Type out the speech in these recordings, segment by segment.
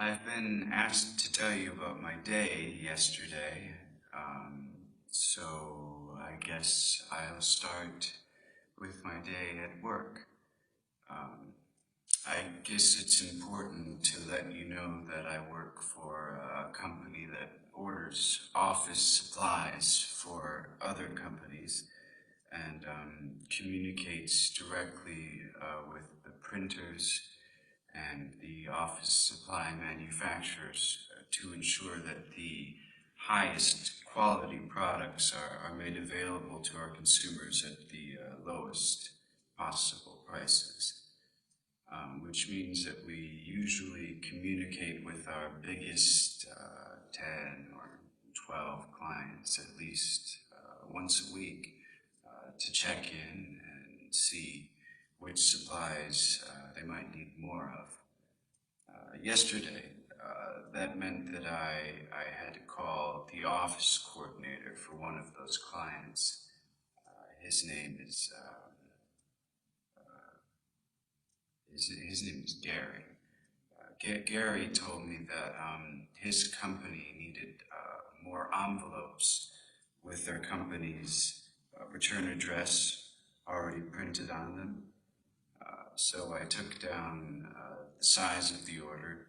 I've been asked to tell you about my day yesterday, so I guess I'll start with my day at work. Um, I guess it's important to let you know that I work for a company that orders office supplies for other companies and communicates directly with the printers and the office supply manufacturers to ensure that the highest quality products are made available to our consumers at the lowest possible prices. Which means that we usually communicate with our biggest 10 or 12 clients at least once a week to check in and see which supplies they might need more of. Yesterday, that meant that I had to call the office coordinator for one of those clients. His name is his name is Gary. Gary told me that his company needed more envelopes with their company's return address already printed on them. So I took down the size of the order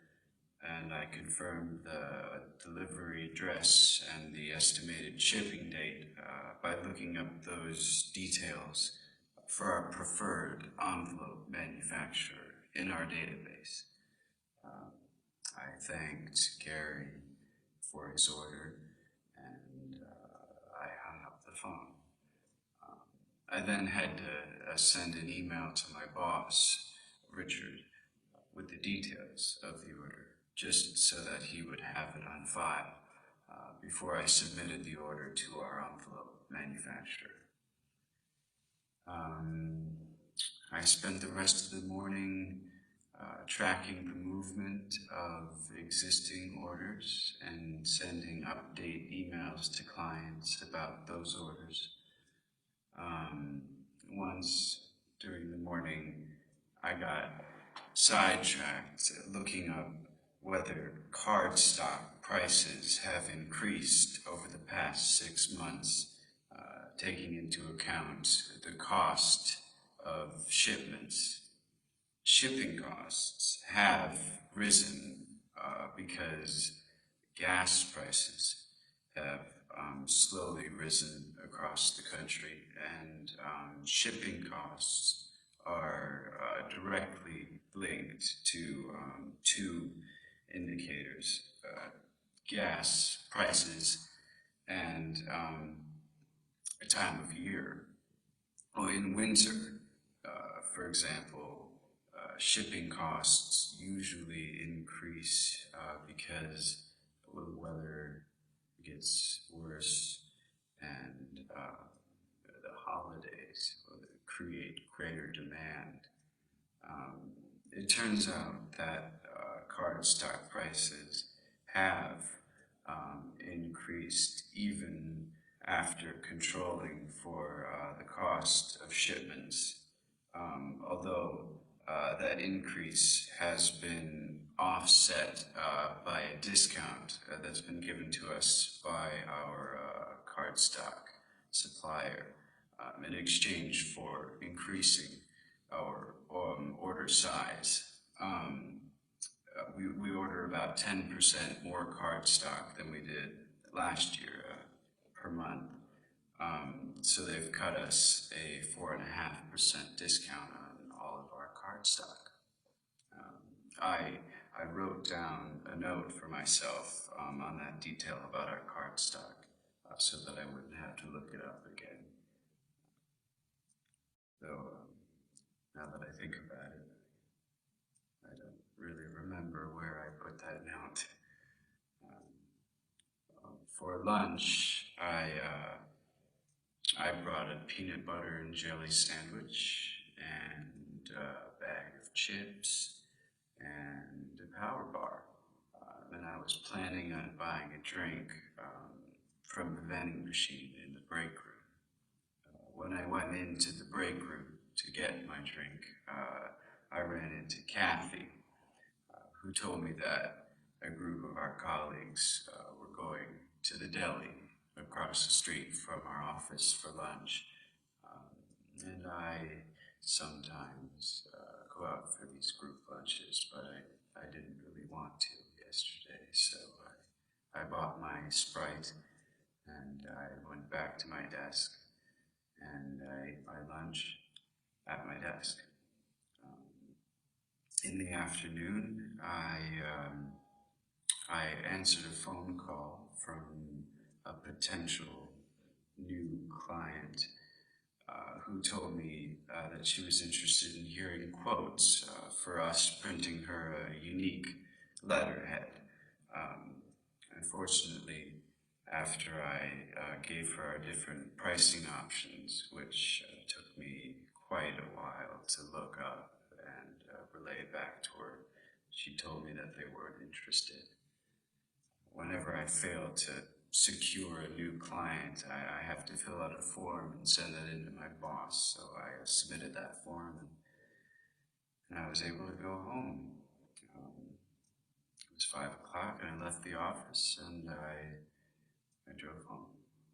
and I confirmed the delivery address and the estimated shipping date by looking up those details for our preferred envelope manufacturer in our database. Um, I thanked Gary for his order and I hung up the phone. I then had to send an email to my boss, Richard, with the details of the order, just so that he would have it on file before I submitted the order to our envelope manufacturer. I spent the rest of the morning tracking the movement of existing orders and sending update emails to clients about those orders. Once during the morning, I got sidetracked looking up whether cardstock prices have increased over the past 6 months, taking into account the cost of shipments. Shipping costs have risen because gas prices have slowly risen across the country, and shipping costs are directly linked to two indicators, gas prices and a time of year. Well, in winter, for example, shipping costs usually increase because the weather gets worse and the holidays create greater demand. It turns out that cardstock prices have increased even after controlling for the cost of shipments, although that increase has been offset by a discount that's been given to us by our cardstock supplier in exchange for increasing our order size. We order about 10% more cardstock than we did last year per month. So they've cut us a 4.5% discount on all of our cardstock. I wrote down a note for myself on that detail about our cardstock so that I wouldn't have to look it up again. Though now that I think about it, I don't really remember where I put that note. For lunch, I brought a peanut butter and jelly sandwich and a bag of chips and a power bar. And I was planning on buying a drink from the vending machine in the break room. When I went into the break room to get my drink, I ran into Kathy, who told me that a group of our colleagues were going to the deli across the street from our office for lunch. And I sometimes go out for these group lunches, but I didn't really want to yesterday, so I bought my Sprite and I went back to my desk and I ate my lunch at my desk. In the afternoon, I answered a phone call from a potential new client who told me that she was interested in hearing quotes for us printing her a unique letterhead. Unfortunately, after I gave her our different pricing options, which took me quite a while to look up and relay back to her, she told me that they weren't interested. Whenever I fail to secure a new client, I have to fill out a form and send it in to my boss. So I submitted that form and I was able to go home. It was 5 o'clock and I left the office and I drove home.